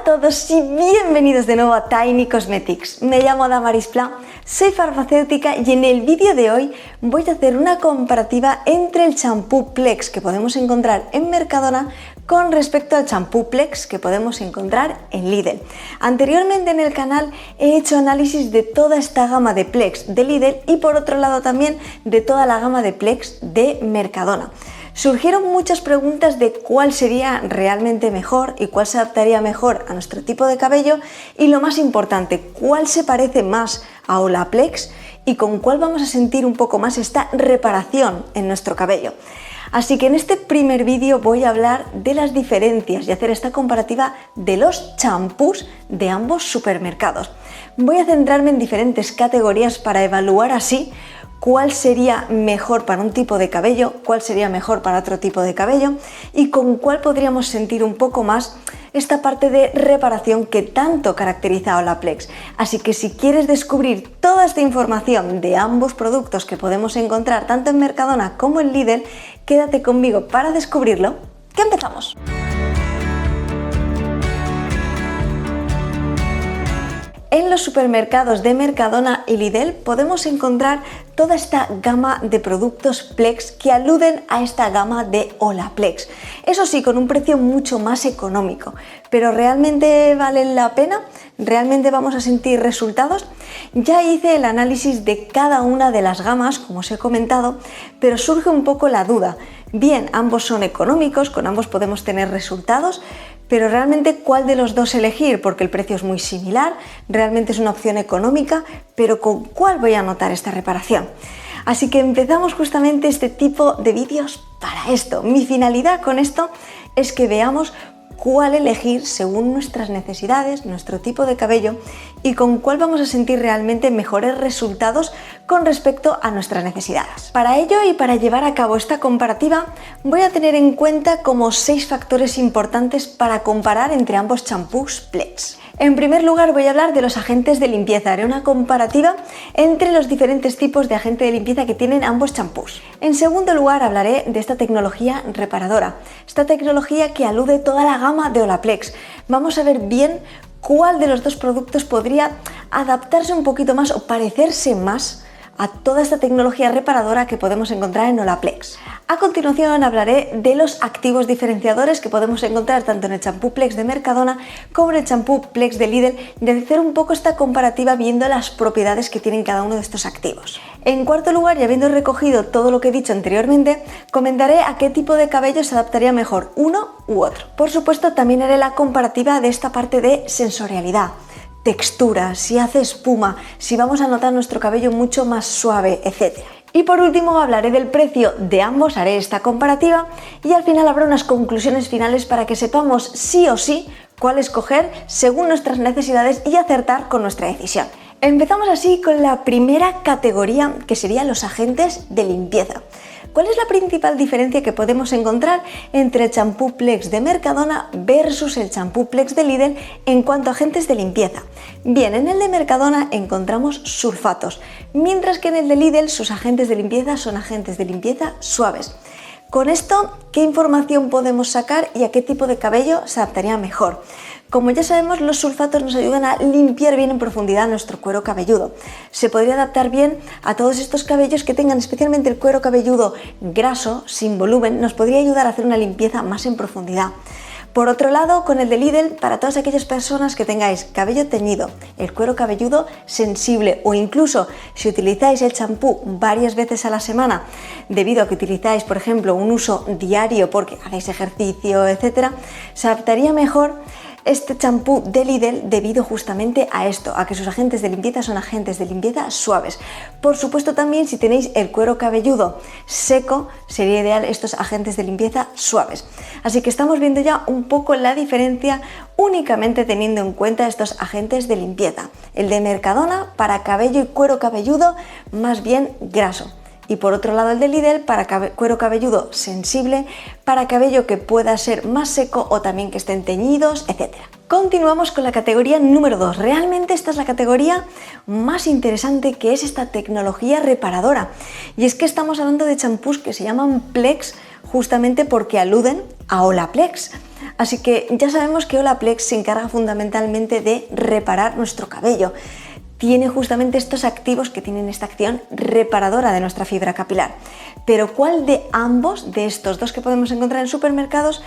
todos y bienvenidos de nuevo a Tiny Cosmetics. Me llamo Damaris Pla, soy farmacéutica y en el vídeo de hoy voy a hacer una comparativa entre el champú Plex que podemos encontrar en Mercadona con respecto al champú Plex que podemos encontrar en Lidl. Anteriormente en el canal he hecho análisis de toda esta gama de Plex de Lidl y por otro lado también de toda la gama de Plex de Mercadona. Surgieron muchas preguntas de cuál sería realmente mejor y cuál se adaptaría mejor a nuestro tipo de cabello y lo más importante, cuál se parece más a Olaplex y con cuál vamos a sentir un poco más esta reparación en nuestro cabello. Así que en este primer vídeo voy a hablar de las diferencias y hacer esta comparativa de los champús de ambos supermercados. Voy a centrarme en diferentes categorías para evaluar así cuál sería mejor para un tipo de cabello, cuál sería mejor para otro tipo de cabello y con cuál podríamos sentir un poco más esta parte de reparación que tanto caracteriza a Olaplex. Así que si quieres descubrir toda esta información de ambos productos que podemos encontrar tanto en Mercadona como en Lidl, quédate conmigo para descubrirlo, que empezamos. En los supermercados de Mercadona y Lidl podemos encontrar toda esta gama de productos Plex que aluden a esta gama de Olaplex. Eso sí, con un precio mucho más económico. ¿Pero realmente valen la pena? ¿Realmente vamos a sentir resultados? Ya hice el análisis de cada una de las gamas, como os he comentado, pero surge un poco la duda. Bien, ambos son económicos, con ambos podemos tener resultados, pero realmente ¿cuál de los dos elegir? Porque el precio es muy similar, realmente es una opción económica, pero ¿con cuál voy a notar esta reparación? Así que empezamos justamente este tipo de vídeos para esto. Mi finalidad con esto es que veamos cuál elegir según nuestras necesidades, nuestro tipo de cabello y con cuál vamos a sentir realmente mejores resultados con respecto a nuestras necesidades. Para ello y para llevar a cabo esta comparativa voy a tener en cuenta como 6 factores importantes para comparar entre ambos champús Plex. En primer lugar voy a hablar de los agentes de limpieza, haré una comparativa entre los diferentes tipos de agente de limpieza que tienen ambos champús. En segundo lugar hablaré de esta tecnología reparadora, esta tecnología que alude toda la gama de Olaplex. Vamos a ver bien cuál de los dos productos podría adaptarse un poquito más o parecerse más a toda esta tecnología reparadora que podemos encontrar en Olaplex. A continuación hablaré de los activos diferenciadores que podemos encontrar tanto en el champú Plex de Mercadona como en el champú Plex de Lidl y de hacer un poco esta comparativa viendo las propiedades que tienen cada uno de estos activos. En cuarto lugar, y habiendo recogido todo lo que he dicho anteriormente, comentaré a qué tipo de cabello se adaptaría mejor uno u otro. Por supuesto, también haré la comparativa de esta parte de sensorialidad, textura, si hace espuma, si vamos a notar nuestro cabello mucho más suave, etc. Y por último hablaré del precio de ambos, haré esta comparativa y al final habrá unas conclusiones finales para que sepamos sí o sí cuál escoger según nuestras necesidades y acertar con nuestra decisión. Empezamos así con la primera categoría que serían los agentes de limpieza. ¿Cuál es la principal diferencia que podemos encontrar entre el champú Plex de Mercadona versus el champú Plex de Lidl en cuanto a agentes de limpieza? Bien, en el de Mercadona encontramos sulfatos, mientras que en el de Lidl sus agentes de limpieza son agentes de limpieza suaves. Con esto, ¿qué información podemos sacar y a qué tipo de cabello se adaptaría mejor? Como ya sabemos, los sulfatos nos ayudan a limpiar bien en profundidad nuestro cuero cabelludo. Se podría adaptar bien a todos estos cabellos que tengan especialmente el cuero cabelludo graso, sin volumen, nos podría ayudar a hacer una limpieza más en profundidad. Por otro lado, con el de Lidl, para todas aquellas personas que tengáis cabello teñido, el cuero cabelludo sensible o incluso si utilizáis el champú varias veces a la semana debido a que utilizáis, por ejemplo, un uso diario porque hacéis ejercicio, etc., se adaptaría mejor este champú de Lidl debido justamente a esto, a que sus agentes de limpieza son agentes de limpieza suaves. Por supuesto también si tenéis el cuero cabelludo seco sería ideal estos agentes de limpieza suaves. Así que estamos viendo ya un poco la diferencia únicamente teniendo en cuenta estos agentes de limpieza. El de Mercadona para cabello y cuero cabelludo más bien graso. Y por otro lado el de Lidl para cuero cabelludo sensible, para cabello que pueda ser más seco o también que estén teñidos, etc. Continuamos con la categoría número 2. Realmente esta es la categoría más interesante, que es esta tecnología reparadora. Y es que estamos hablando de champús que se llaman Plex justamente porque aluden a Olaplex. Así que ya sabemos que Olaplex se encarga fundamentalmente de reparar nuestro cabello. Tiene justamente estos activos que tienen esta acción reparadora de nuestra fibra capilar. Pero ¿cuál de ambos, de estos dos que podemos encontrar en supermercados,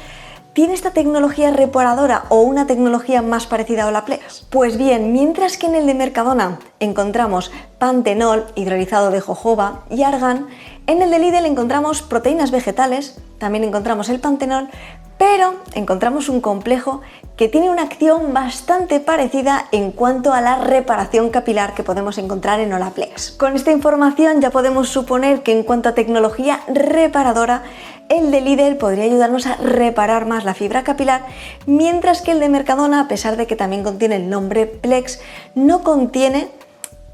tiene esta tecnología reparadora o una tecnología más parecida a Olaplex? Pues bien, mientras que en el de Mercadona encontramos pantenol, hidrolizado de jojoba y argán, en el de Lidl encontramos proteínas vegetales, también encontramos el pantenol, pero encontramos un complejo que tiene una acción bastante parecida en cuanto a la reparación capilar que podemos encontrar en Olaplex. Con esta información ya podemos suponer que en cuanto a tecnología reparadora, el de Lidl podría ayudarnos a reparar más la fibra capilar, mientras que el de Mercadona, a pesar de que también contiene el nombre Plex, no contiene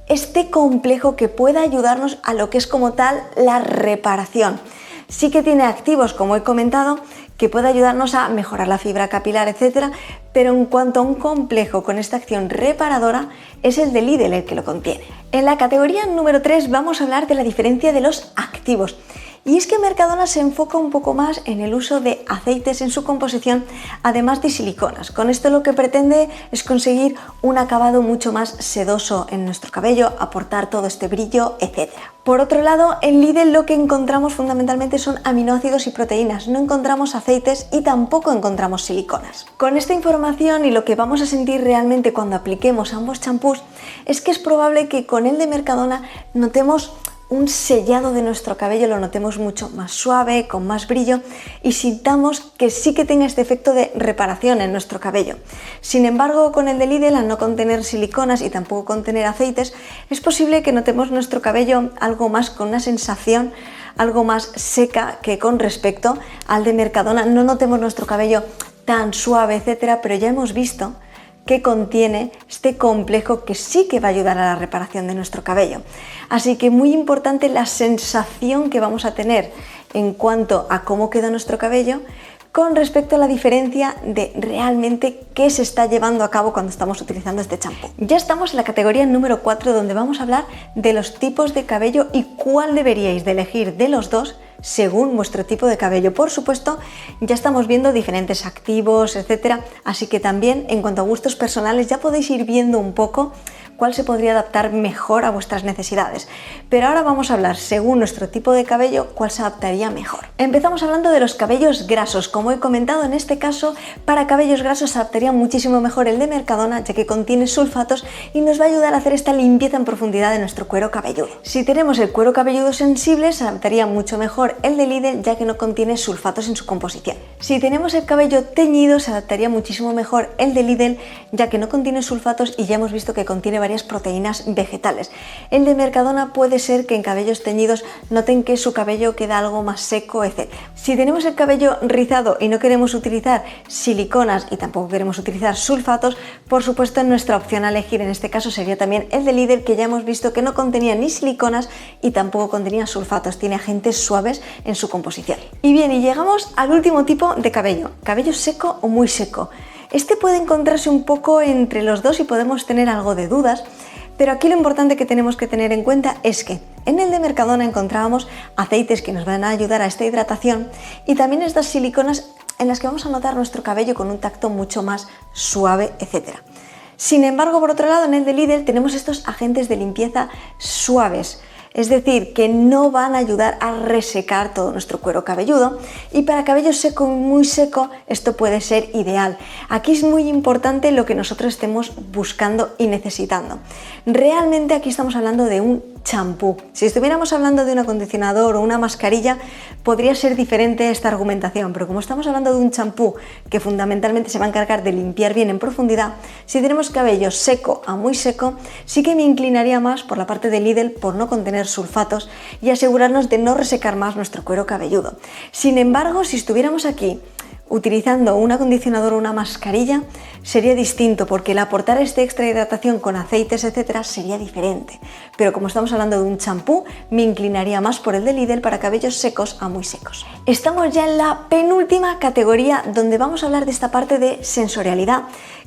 este complejo que pueda ayudarnos a lo que es como tal la reparación. Sí que tiene activos, como he comentado, que puede ayudarnos a mejorar la fibra capilar, etc. Pero en cuanto a un complejo con esta acción reparadora, es el de Lidl el que lo contiene. En la categoría número 3 vamos a hablar de la diferencia de los activos. Y es que Mercadona se enfoca un poco más en el uso de aceites en su composición, además de siliconas. Con esto lo que pretende es conseguir un acabado mucho más sedoso en nuestro cabello, aportar todo este brillo, etc. Por otro lado, en Lidl lo que encontramos fundamentalmente son aminoácidos y proteínas, no encontramos aceites y tampoco encontramos siliconas. Con esta información y lo que vamos a sentir realmente cuando apliquemos ambos champús es que es probable que con el de Mercadona notemos un sellado de nuestro cabello, lo notemos mucho más suave, con más brillo y sintamos que sí que tenga este efecto de reparación en nuestro cabello. Sin embargo, con el de Lidl, al no contener siliconas y tampoco contener aceites, es posible que notemos nuestro cabello algo más con una sensación algo más seca que con respecto al de Mercadona. No notemos nuestro cabello tan suave, etcétera, pero ya hemos visto que contiene este complejo que sí que va a ayudar a la reparación de nuestro cabello. Así que muy importante la sensación que vamos a tener en cuanto a cómo queda nuestro cabello con respecto a la diferencia de realmente qué se está llevando a cabo cuando estamos utilizando este champú. Ya estamos en la categoría número 4, donde vamos a hablar de los tipos de cabello y cuál deberíais de elegir de los dos según vuestro tipo de cabello. Por supuesto, ya estamos viendo diferentes activos, etcétera, así que también en cuanto a gustos personales ya podéis ir viendo un poco cuál se podría adaptar mejor a vuestras necesidades. Pero ahora vamos a hablar, según nuestro tipo de cabello, cuál se adaptaría mejor. Empezamos hablando de los cabellos grasos. Como he comentado, en este caso, para cabellos grasos se adaptaría muchísimo mejor el de Mercadona, ya que contiene sulfatos y nos va a ayudar a hacer esta limpieza en profundidad de nuestro cuero cabelludo. Si tenemos el cuero cabelludo sensible, se adaptaría mucho mejor el de Lidl, ya que no contiene sulfatos en su composición. Si tenemos el cabello teñido, se adaptaría muchísimo mejor el de Lidl, ya que no contiene sulfatos y ya hemos visto que contiene varias proteínas vegetales. El de Mercadona puede ser que en cabellos teñidos noten que su cabello queda algo más seco, etc. Si tenemos el cabello rizado y no queremos utilizar siliconas y tampoco queremos utilizar sulfatos, por supuesto nuestra opción a elegir en este caso sería también el de Lidl, que ya hemos visto que no contenía ni siliconas y tampoco contenía sulfatos, tiene agentes suaves en su composición. Y bien, y llegamos al último tipo de cabello seco o muy seco. Este puede encontrarse un poco entre los dos y podemos tener algo de dudas, pero aquí lo importante que tenemos que tener en cuenta es que en el de Mercadona encontrábamos aceites que nos van a ayudar a esta hidratación y también estas siliconas en las que vamos a notar nuestro cabello con un tacto mucho más suave, etc. Sin embargo, por otro lado, en el de Lidl tenemos estos agentes de limpieza suaves, es decir, que no van a ayudar a resecar todo nuestro cuero cabelludo, y para cabello seco, muy seco, esto puede ser ideal. Aquí es muy importante lo que nosotros estemos buscando y necesitando. Realmente aquí estamos hablando de un champú. Si estuviéramos hablando de un acondicionador o una mascarilla, podría ser diferente esta argumentación, pero como estamos hablando de un champú que fundamentalmente se va a encargar de limpiar bien en profundidad, si tenemos cabello seco a muy seco, sí que me inclinaría más por la parte de Lidl por no contener sulfatos y asegurarnos de no resecar más nuestro cuero cabelludo. Sin embargo, si estuviéramos aquí utilizando un acondicionador o una mascarilla, sería distinto, porque el aportar este extra hidratación con aceites, etcétera, sería diferente. Pero como estamos hablando de un champú, me inclinaría más por el de Lidl para cabellos secos a muy secos. Estamos ya en la penúltima categoría, donde vamos a hablar de esta parte de sensorialidad,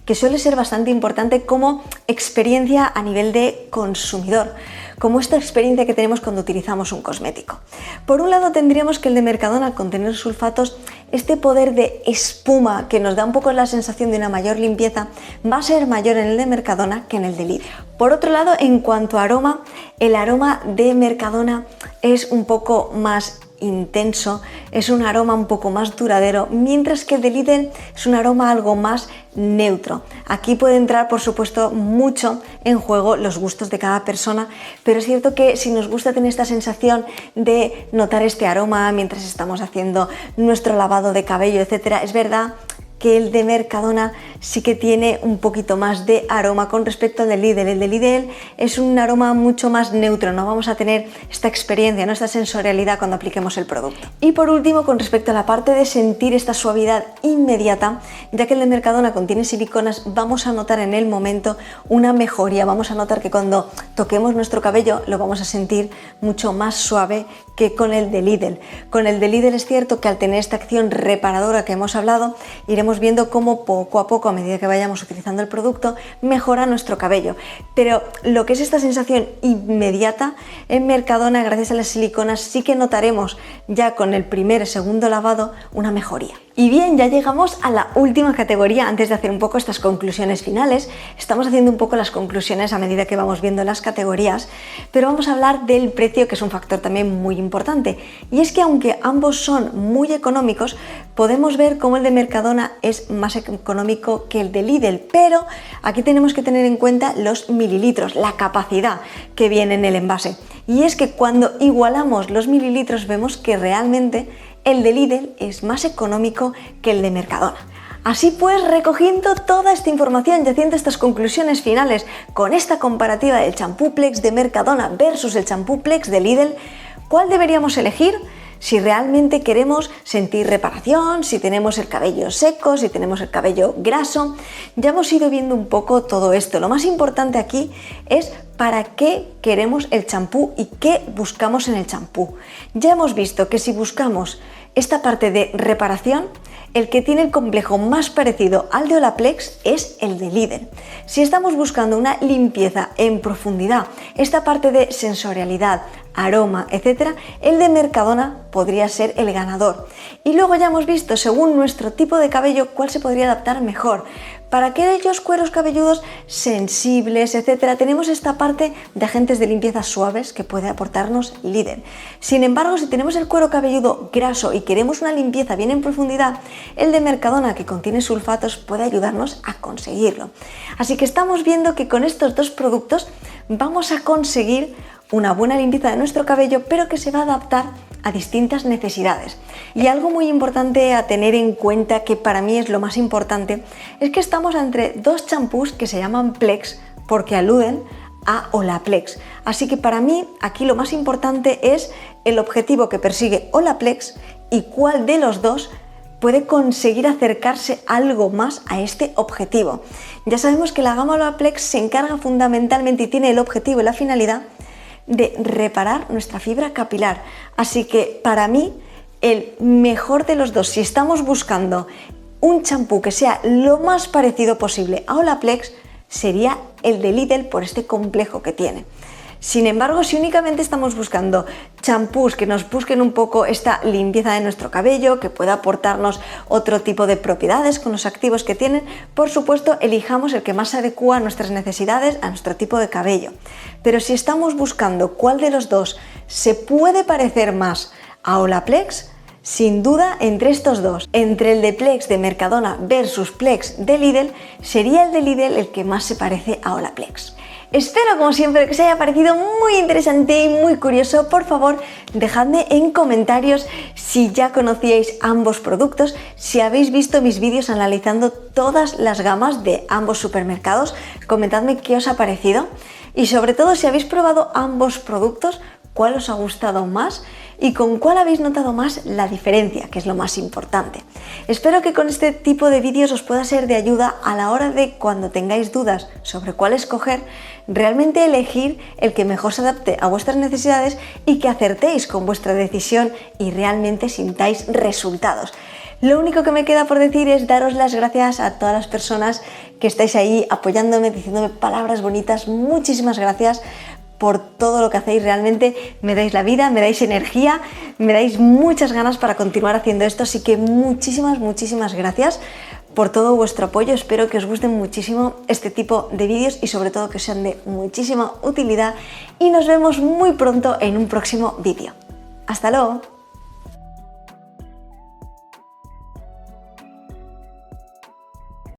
que suele ser bastante importante como experiencia a nivel de consumidor. como esta experiencia que tenemos cuando utilizamos un cosmético. Por un lado tendríamos que el de Mercadona, al contener sulfatos, este poder de espuma que nos da un poco la sensación de una mayor limpieza va a ser mayor en el de Mercadona que en el de Lidl. Por otro lado, en cuanto a aroma, el aroma de Mercadona es un poco más intenso, es un aroma un poco más duradero, mientras que el de Lidl es un aroma algo más neutro. Aquí puede entrar, por supuesto, mucho en juego los gustos de cada persona, pero es cierto que si nos gusta tener esta sensación de notar este aroma mientras estamos haciendo nuestro lavado de cabello, etcétera, es verdad que el de Mercadona sí que tiene un poquito más de aroma con respecto al de Lidl. El de Lidl es un aroma mucho más neutro, no vamos a tener esta experiencia, ¿no? Esta sensorialidad cuando apliquemos el producto. Y por último, con respecto a la parte de sentir esta suavidad inmediata, ya que el de Mercadona contiene siliconas, vamos a notar en el momento una mejoría, vamos a notar que cuando toquemos nuestro cabello lo vamos a sentir mucho más suave que con el de Lidl. Con el de Lidl es cierto que al tener esta acción reparadora que hemos hablado, iremos viendo cómo poco a poco, a medida que vayamos utilizando el producto, mejora nuestro cabello. Pero lo que es esta sensación inmediata, en Mercadona, gracias a las siliconas, sí que notaremos ya con el primer y segundo lavado una mejoría. Y bien, ya llegamos a la última categoría. Antes de hacer un poco estas conclusiones finales, estamos haciendo un poco las conclusiones a medida que vamos viendo las categorías, pero vamos a hablar del precio, que es un factor también muy importante. Y es que aunque ambos son muy económicos, podemos ver cómo el de Mercadona es más económico que el de Lidl, pero aquí tenemos que tener en cuenta los mililitros, la capacidad que viene en el envase. Y es que cuando igualamos los mililitros vemos que realmente el de Lidl es más económico que el de Mercadona. Así pues, recogiendo toda esta información y haciendo estas conclusiones finales con esta comparativa del champú Plex de Mercadona versus el champú Plex de Lidl, ¿cuál deberíamos elegir? Si realmente queremos sentir reparación, si tenemos el cabello seco, si tenemos el cabello graso. Ya hemos ido viendo un poco todo esto. Lo más importante aquí es para qué queremos el champú y qué buscamos en el champú. Ya hemos visto que si buscamos esta parte de reparación, el que tiene el complejo más parecido al de Olaplex es el de Lidl. Si estamos buscando una limpieza en profundidad, esta parte de sensorialidad, aroma, etcétera, el de Mercadona podría ser el ganador. Y luego ya hemos visto, según nuestro tipo de cabello, cuál se podría adaptar mejor. Para aquellos cueros cabelludos sensibles, etcétera, tenemos esta parte de agentes de limpieza suaves que puede aportarnos Lidl. Sin embargo, si tenemos el cuero cabelludo graso y queremos una limpieza bien en profundidad, el de Mercadona, que contiene sulfatos, puede ayudarnos a conseguirlo. Así que estamos viendo que con estos dos productos vamos a conseguir una buena limpieza de nuestro cabello, pero que se va a adaptar a distintas necesidades. Y algo muy importante a tener en cuenta, que para mí es lo más importante, es que estamos entre dos champús que se llaman Plex porque aluden a Olaplex. Así que para mí aquí lo más importante es el objetivo que persigue Olaplex y cuál de los dos puede conseguir acercarse algo más a este objetivo. Ya sabemos que la gama Olaplex se encarga fundamentalmente y tiene el objetivo y la finalidad de reparar nuestra fibra capilar. Así que para mí el mejor de los dos, si estamos buscando un champú que sea lo más parecido posible a Olaplex, sería el de Lidl por este complejo que tiene. Sin embargo, si únicamente estamos buscando champús que nos busquen un poco esta limpieza de nuestro cabello, que pueda aportarnos otro tipo de propiedades con los activos que tienen, por supuesto, elijamos el que más se adecua a nuestras necesidades, a nuestro tipo de cabello. Pero si estamos buscando cuál de los dos se puede parecer más a Olaplex, sin duda, entre estos dos, entre el de Plex de Mercadona versus Plex de Lidl, sería el de Lidl el que más se parece a Olaplex. Espero, como siempre, que os haya parecido muy interesante y muy curioso. Por favor, dejadme en comentarios si ya conocíais ambos productos, si habéis visto mis vídeos analizando todas las gamas de ambos supermercados. Comentadme qué os ha parecido y, sobre todo, si habéis probado ambos productos, cuál os ha gustado más y con cuál habéis notado más la diferencia, que es lo más importante. Espero que con este tipo de vídeos os pueda ser de ayuda a la hora de, cuando tengáis dudas sobre cuál escoger, realmente elegir el que mejor se adapte a vuestras necesidades y que acertéis con vuestra decisión y realmente sintáis resultados. Lo único que me queda por decir es daros las gracias a todas las personas que estáis ahí apoyándome, diciéndome palabras bonitas. Muchísimas gracias por todo lo que hacéis, realmente me dais la vida, me dais energía, me dais muchas ganas para continuar haciendo esto, así que muchísimas gracias por todo vuestro apoyo. Espero que os gusten muchísimo este tipo de vídeos y sobre todo que sean de muchísima utilidad, y nos vemos muy pronto en un próximo vídeo. ¡Hasta luego!